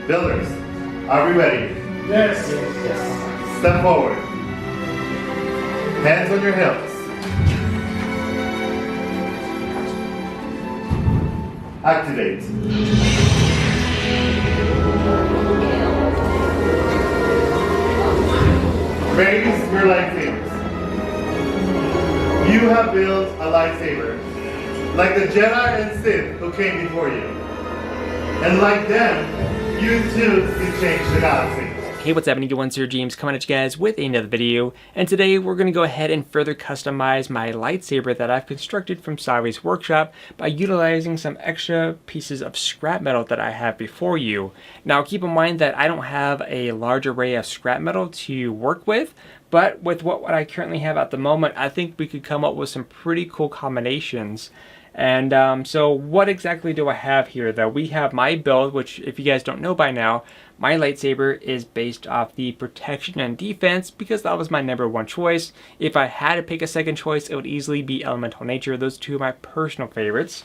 Builders, are we ready? Yes. Step forward. Hands on your hips. Activate. Raise your lightsabers. You have built a lightsaber, like the Jedi and Sith who came before you. And like them, you too can change the galaxy. Hey, what's happening? SirJames coming at you guys with another video, and today we're going to go ahead and further customize my lightsaber that I've constructed from SirJames Workshop by utilizing some extra pieces of scrap metal that I have before you. Now keep in mind that I don't have a large array of scrap metal to work with, but with what I currently have at the moment, I think we could come up with some pretty cool combinations. And so what exactly do I have here though? We have my build, which if you guys don't know by now, my lightsaber is based off the protection and defense because that was my #1 choice. If I had to pick a second choice, it would easily be elemental nature. Those two are my personal favorites.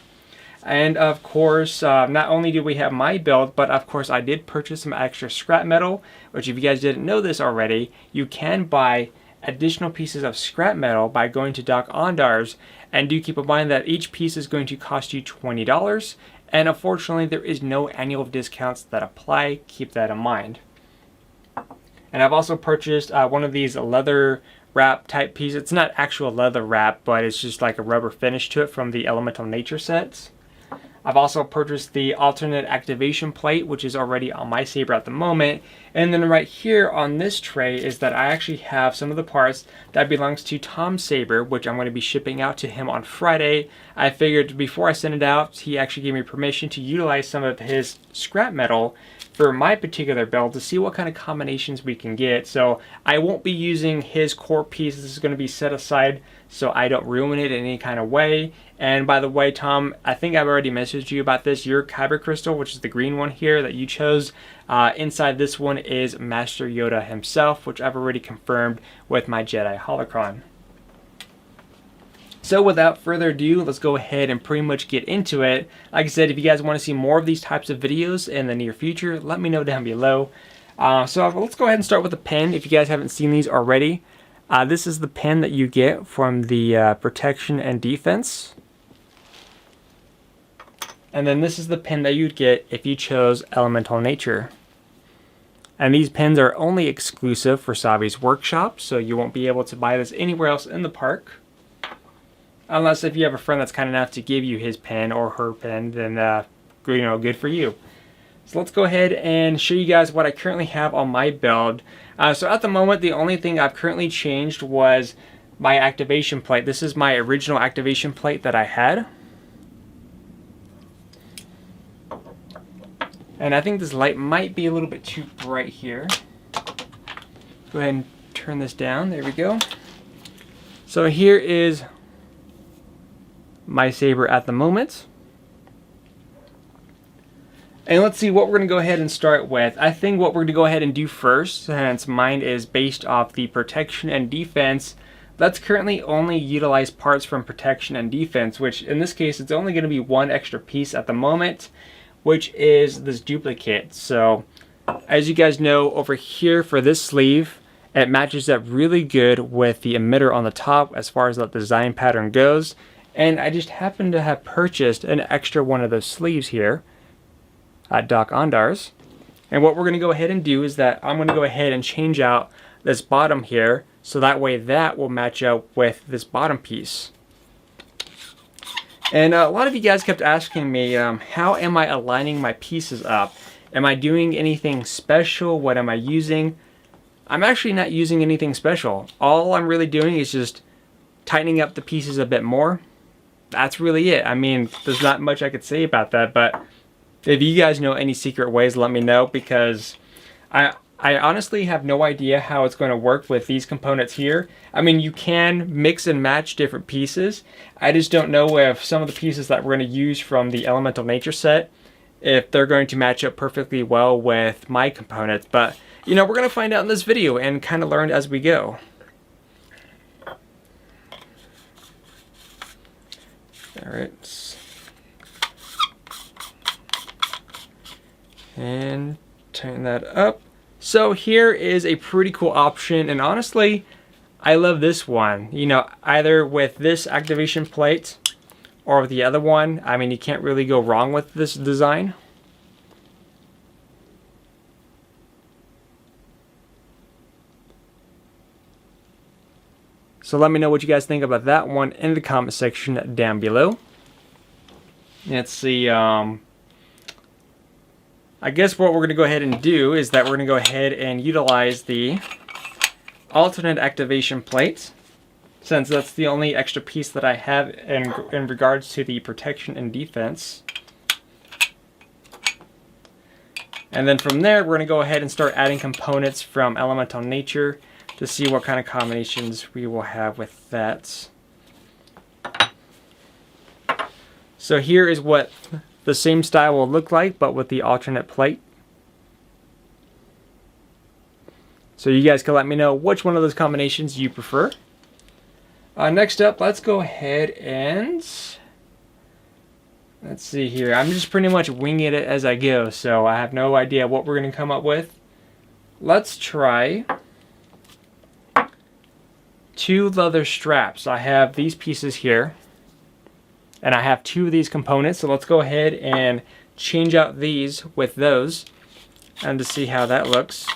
And of course, not only do we have my build, but of course I did purchase some extra scrap metal, which if you guys didn't know this already, you can buy additional pieces of scrap metal by going to Doc Ondar's, and do keep in mind that each piece is going to cost you $20, and unfortunately there is no annual discounts that apply. Keep that in mind. And I've also purchased one of these leather wrap type pieces. It's not actual leather wrap, but it's just like a rubber finish to it from the Elemental Nature sets. I've also purchased the alternate activation plate, which is already on my saber at the moment. And then right here on this tray is that I actually have some of the parts that belongs to Tom's saber, which I'm going to be shipping out to him on Friday. I figured before I send it out, he actually gave me permission to utilize some of his scrap metal for my particular build to see what kind of combinations we can get. So I won't be using his core piece. This is going to be set aside so I don't ruin it in any kind of way. And by the way, Tom, I think I've already messaged you about this. Your kyber crystal, which is the green one here that you chose, inside this one is Master Yoda himself, which I've already confirmed with my Jedi holocron. So without further ado, let's go ahead and pretty much get into it. Like I said, if you guys want to see more of these types of videos in the near future, let me know down below. So let's go ahead and start with the pen. If you guys haven't seen these already, this is the pen that you get from the protection and defense. And then this is the pen that you'd get if you chose Elemental Nature. And these pens are only exclusive for SirJames Workshop, so you won't be able to buy this anywhere else in the park. Unless if you have a friend that's kind enough to give you his pen or her pen, then good for you. So let's go ahead and show you guys what I currently have on my build. So at the moment, the only thing I've currently changed was my activation plate. This is my original activation plate that I had. And I think this light might be a little bit too bright here. Go ahead and turn this down. There we go. So here is my saber at the moment. And let's see what we're going to go ahead and start with. I think what we're going to go ahead and do first, since mine is based off the protection and defense, let's currently only utilize parts from protection and defense, which in this case it's only going to be one extra piece at the moment, which is this duplicate. So as you guys know, over here for this sleeve, it matches up really good with the emitter on the top as far as that design pattern goes. And I just happen to have purchased an extra one of those sleeves here at Doc Ondar's. And what we're going to go ahead and do is that I'm going to go ahead and change out this bottom here, so that way that will match up with this bottom piece. And a lot of you guys kept asking me, how am I aligning my pieces up? Am I doing anything special? What am I using? I'm actually not using anything special. All I'm really doing is just tightening up the pieces a bit more. That's really it. I mean, there's not much I could say about that, but if you guys know any secret ways, let me know, because I honestly have no idea how it's going to work with these components here. I mean, you can mix and match different pieces. I just don't know if some of the pieces that we're going to use from the Elemental Nature set, if they're going to match up perfectly well with my components. But, we're going to find out in this video and kind of learn as we go. Alright. And tighten that up. So here is a pretty cool option, and honestly, I love this one. You know, either with this activation plate or with the other one. I mean, you can't really go wrong with this design. So let me know what you guys think about that one in the comment section down below. Let's see, I guess what we're going to go ahead and do is that we're going to go ahead and utilize the alternate activation plate, since that's the only extra piece that I have in regards to the protection and defense. And then from there, we're going to go ahead and start adding components from Elemental Nature to see what kind of combinations we will have with that. So here is what the same style will look like, but with the alternate plate. So you guys can let me know which one of those combinations you prefer. Next up, let's go ahead and let's see here. I'm just pretty much winging it as I go, so I have no idea what we're going to come up with. Let's try 2 leather straps. I have these pieces here, and I have 2 of these components, so let's go ahead and change out these with those and to see how that looks.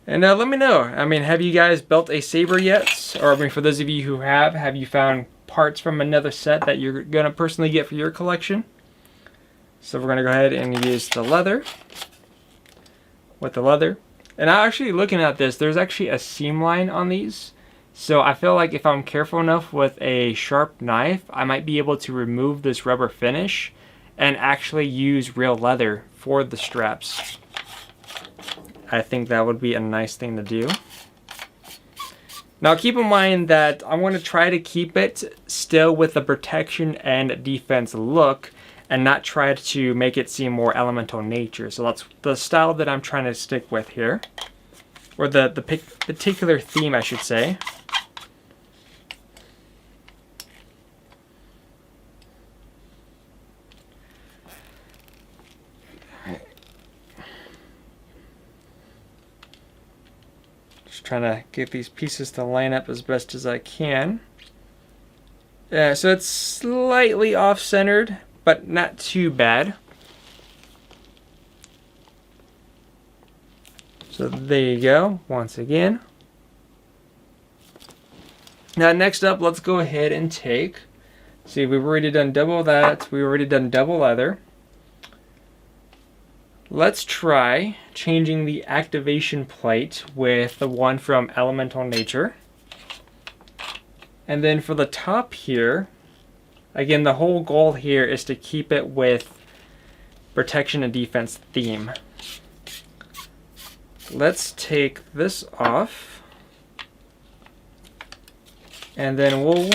And let me know, I mean, have you guys built a saber yet? Or I mean, for those of you who have you found parts from another set that you're going to personally get for your collection? So we're going to go ahead and use the leather with the leather. And I'm actually looking at this, there's actually a seam line on these. So I feel like if I'm careful enough with a sharp knife, I might be able to remove this rubber finish and actually use real leather for the straps. I think that would be a nice thing to do. Now keep in mind that I want to try to keep it still with the protection and defense look and not try to make it seem more Elemental Nature. So that's the style that I'm trying to stick with here. Or the particular theme, I should say. Trying to get these pieces to line up as best as I can. Yeah, so it's slightly off-centered, but not too bad. So there you go, once again. Now next up, let's go ahead and take, see, we've already done double that, we've already done double leather. Let's try changing the activation plate with the one from Elemental Nature. And then for the top here, again, the whole goal here is to keep it with protection and defense theme. Let's take this off. And then we'll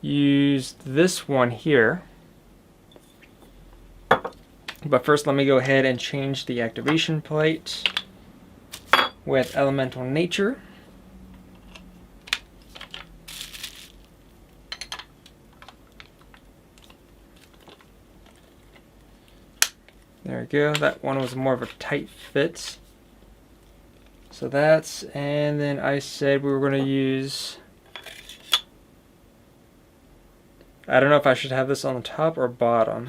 use this one here. But first, let me go ahead and change the activation plate with Elemental Nature. There we go. That one was more of a tight fit. So that's, and then I said we were going to use, I don't know if I should have this on the top or bottom.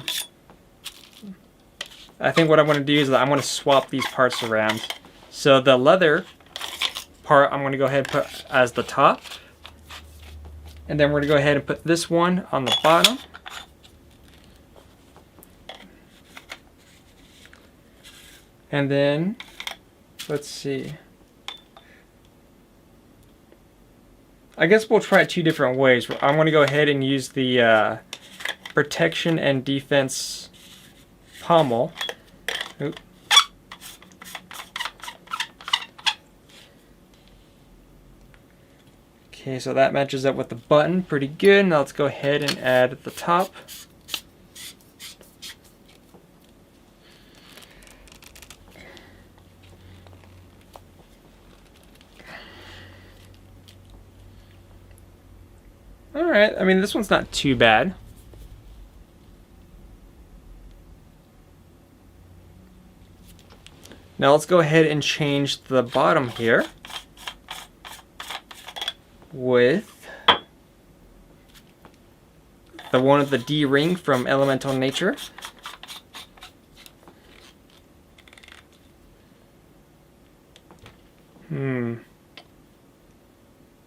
I think what I'm going to do is that I'm going to swap these parts around. So the leather part I'm going to go ahead and put as the top. And then we're going to go ahead and put this one on the bottom. And then, let's see. I guess we'll try it 2 different ways. I'm going to go ahead and use the protection and defense pommel. Oop. Okay, so that matches up with the button pretty good. Now let's go ahead and add the top. Alright, I mean, this one's not too bad. Now let's go ahead and change the bottom here with the one with the D ring from Elemental Nature.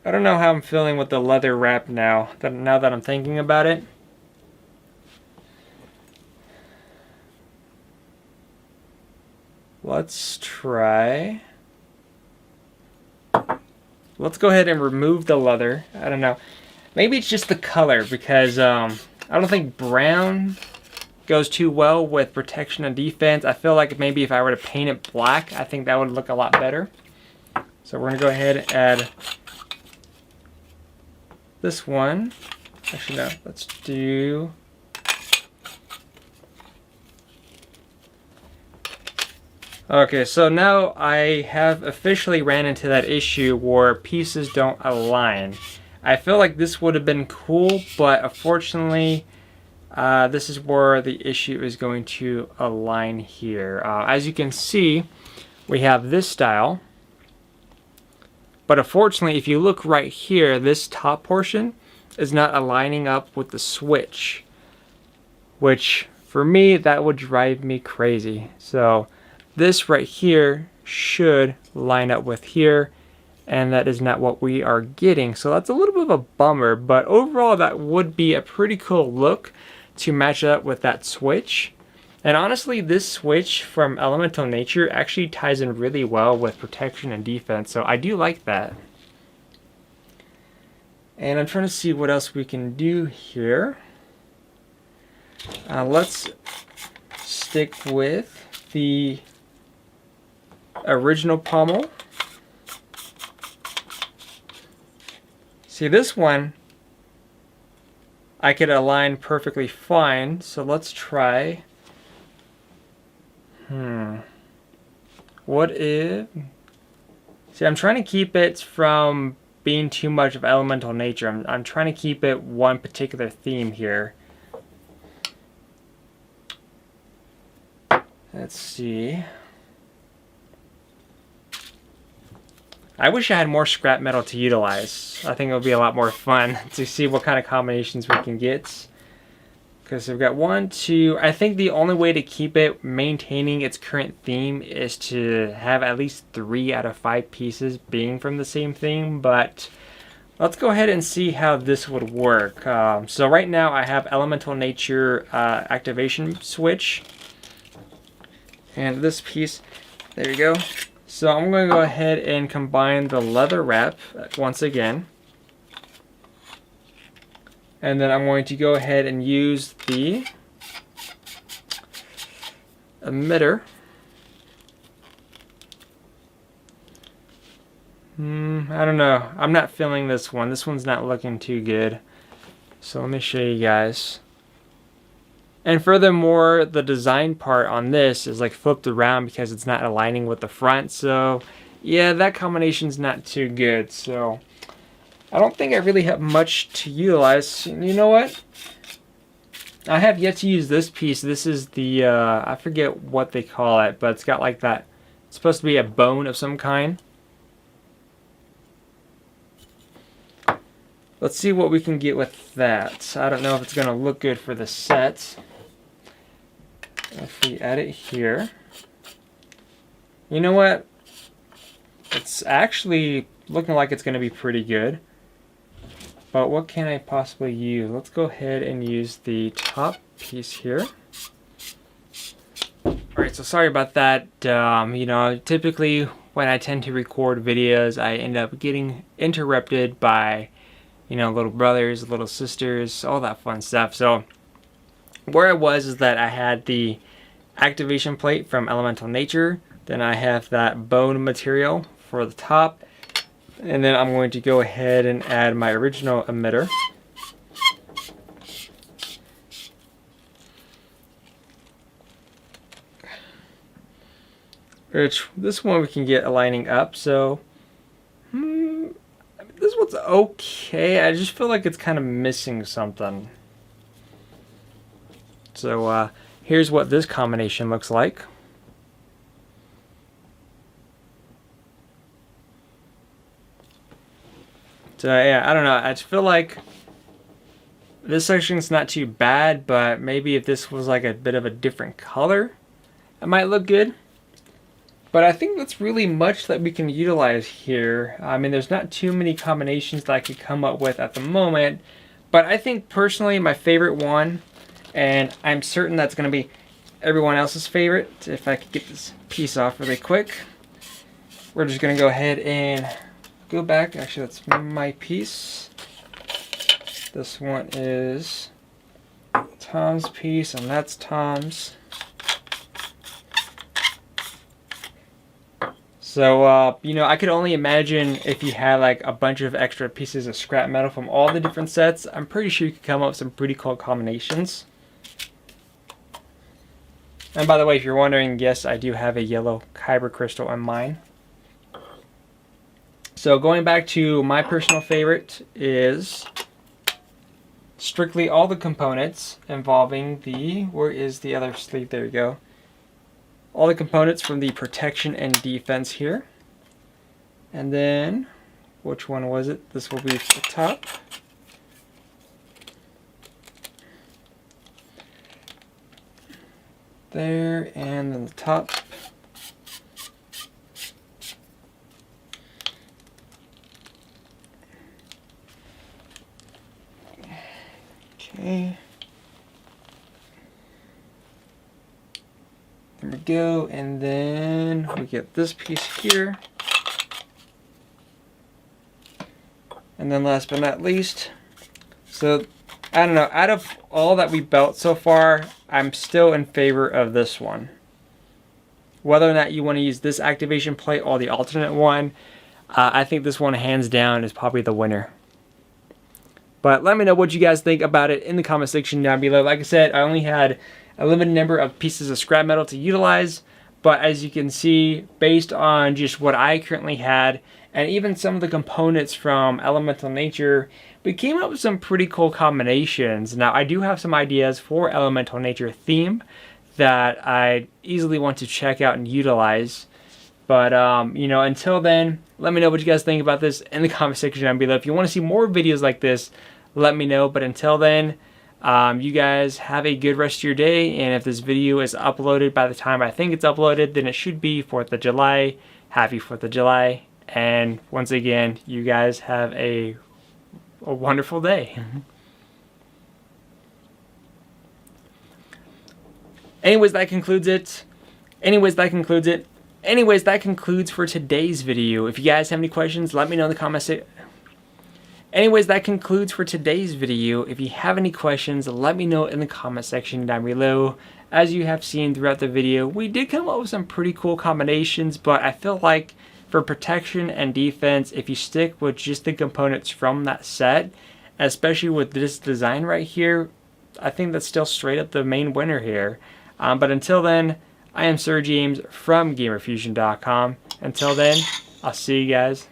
I don't know how I'm feeling with the leather wrap now that I'm thinking about it. Let's try. Let's go ahead and remove the leather. I don't know. Maybe it's just the color because I don't think brown goes too well with protection and defense. I feel like maybe if I were to paint it black, I think that would look a lot better. So we're going to go ahead and add this one. Actually, no. Let's do... Okay, so now I have officially ran into that issue where pieces don't align. I feel like this would have been cool, but unfortunately, this is where the issue is going to align here. As you can see, we have this style, but unfortunately, if you look right here, this top portion is not aligning up with the switch, which for me, that would drive me crazy. So this right here should line up with here, and that is not what we are getting. So that's a little bit of a bummer, but overall that would be a pretty cool look to match up with that switch. And honestly, this switch from Elemental Nature actually ties in really well with protection and defense, so I do like that. And I'm trying to see what else we can do here. Let's stick with the original pommel. See, this one I could align perfectly fine, so let's try. What if... See, I'm trying to keep it from being too much of Elemental Nature. I'm trying to keep it one particular theme here. Let's see. I wish I had more scrap metal to utilize. I think it would be a lot more fun to see what kind of combinations we can get. Because we've got 1, 2... I think the only way to keep it maintaining its current theme is to have at least 3 out of 5 pieces being from the same theme. But let's go ahead and see how this would work. So right now I have Elemental Nature activation switch. And this piece, there you go. So I'm going to go ahead and combine the leather wrap once again. And then I'm going to go ahead and use the emitter. I don't know. I'm not feeling this one. This one's not looking too good. So let me show you guys. And furthermore, the design part on this is like flipped around because it's not aligning with the front. So yeah, that combination's not too good. So I don't think I really have much to utilize. You know what? I have yet to use this piece. This is the, I forget what they call it, but it's got like that. It's supposed to be a bone of some kind. Let's see what we can get with that. I don't know if it's going to look good for the set. If we add it here. You know what? It's actually looking like it's going to be pretty good. But what can I possibly use? Let's go ahead and use the top piece here. Alright, so sorry about that. You know, typically when I tend to record videos, I end up getting interrupted by, you know, little brothers, little sisters, all that fun stuff. So where I was is that I had the activation plate from Elemental Nature. Then I have that bone material for the top. And then I'm going to go ahead and add my original emitter. Which, this one we can get aligning up, so this one's okay. I just feel like it's kind of missing something. So here's what this combination looks like. So yeah, I don't know. I just feel like this section's not too bad, but maybe if this was like a bit of a different color, it might look good. But I think that's really much that we can utilize here. I mean, there's not too many combinations that I could come up with at the moment, but I think personally my favorite one, and I'm certain that's going to be everyone else's favorite, if I could get this piece off really quick. We're just going to go ahead and go back. Actually, that's my piece. This one is Tom's piece, and that's Tom's. So, you know, I could only imagine if you had like a bunch of extra pieces of scrap metal from all the different sets, I'm pretty sure you could come up with some pretty cool combinations. And by the way, if you're wondering, yes, I do have a yellow kyber crystal on mine. So going back to my personal favorite is strictly all the components involving the, where is the other sleeve? There you go. All the components from the protection and defense here. And then, which one was it? This will be the top. There, and then the top. Okay. There we go, and then we get this piece here. And then last but not least, so I don't know, out of all that we built so far, I'm still in favor of this one. Whether or not you want to use this activation plate or the alternate one, I think this one hands down is probably the winner. But let me know what you guys think about it in the comment section down below. Like I said, I only had a limited number of pieces of scrap metal to utilize, but as you can see, based on just what I currently had, and even some of the components from Elemental Nature, we came up with some pretty cool combinations. Now, I do have some ideas for Elemental Nature theme that I easily want to check out and utilize. But, you know, until then, let me know what you guys think about this in the comment section down below. If you want to see more videos like this, let me know. But until then, you guys have a good rest of your day. And if this video is uploaded by the time I think it's uploaded, then it should be 4th of July. Happy 4th of July. And once again, you guys have a wonderful day. Anyways, that concludes it. Anyways, that concludes for today's video. If you guys have any questions, let me know in the comment section. Anyways, that concludes for today's video. If you have any questions, let me know in the comment section down below. As you have seen throughout the video, we did come up with some pretty cool combinations, but I feel like for protection and defense, if you stick with just the components from that set, especially with this design right here, I think that's still straight up the main winner here. But until then, I am SirJames from GamerFusion.com. Until then, I'll see you guys.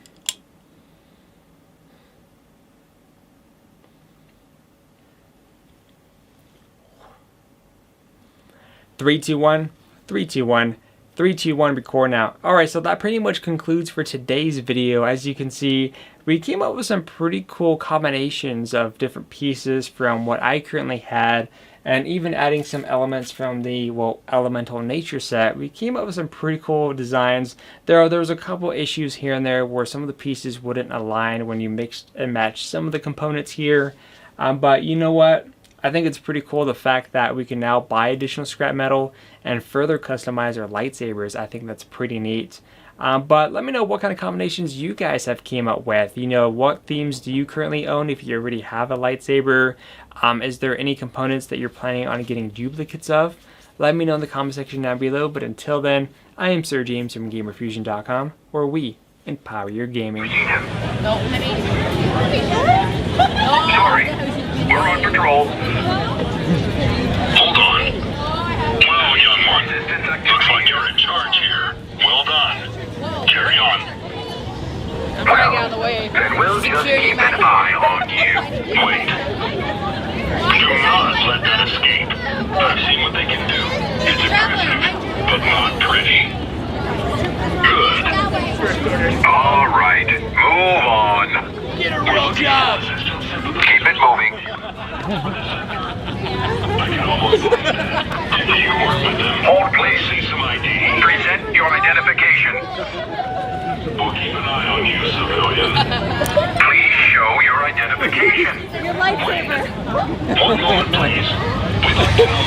Three, two, one, 3, 2, 1, 3, 2, 1, record now. Alright, so that pretty much concludes for today's video. As you can see, we came up with some pretty cool combinations of different pieces from what I currently had, and even adding some elements from the, well, Elemental Nature set. We came up with some pretty cool designs. There was a couple issues here and there where some of the pieces wouldn't align when you mixed and matched some of the components here. But you know what? I think it's pretty cool the fact that we can now buy additional scrap metal and further customize our lightsabers. I think that's pretty neat. But let me know what kind of combinations you guys have came up with. You know, what themes do you currently own if you already have a lightsaber? Is there any components that you're planning on getting duplicates of? Let me know in the comment section down below. But until then, I am SirJames from GamerFusion.com, where we empower your gaming. Sorry, we're on patrol. Hold on. Wow, young one. Looks like you're in charge here. Well done. Carry on. I'm trying to get out of the way. Then we'll just just keep an eye on you. Wait. Do not let that escape. I've seen what they can do. It's impressive, but not pretty. Good. All right, move on. Get a real job! Keep it moving. Hold, please. See some ID. Present your identification. We'll keep an eye on you, civilian. Please show your identification. Your lightsaber. One moment, please. We'd like to know.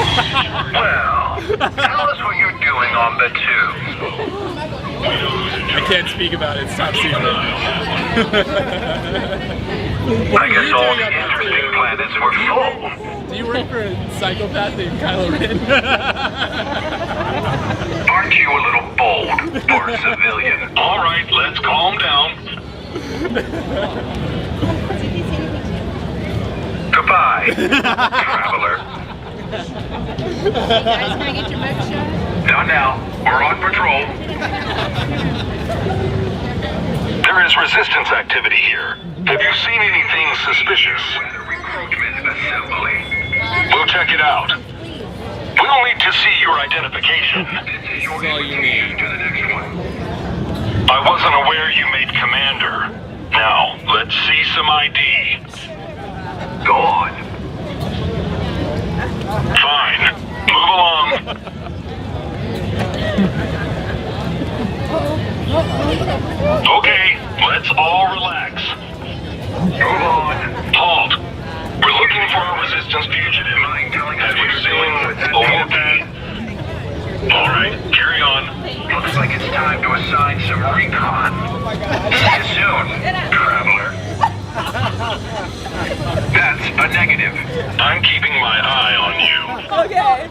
Well, tell us what you're doing on the tube. I can't speak about it. It's top secret. I guess all the interesting planets were full. Do you work for a psychopath named Kylo Ren? Aren't you a little bold for a civilian? All right, let's calm down. Goodbye, traveler. Guys, can I get your mugshot? Not now. We're on patrol. There is resistance activity here. Have you seen anything suspicious? Recruitment assembly. We'll check it out. We'll need to see your identification. This is your invitation to the next one. I wasn't aware you made commander. Now, let's see some ID. Go on. Fine. Move along. Okay, let's all relax. Move on. Halt. We're looking for a resistance fugitive. Have you seen a Wookiee? All right, carry on. Looks like it's time to assign some recon. See you soon, traveler. That's a negative. I'm keeping my eye on you. Okay.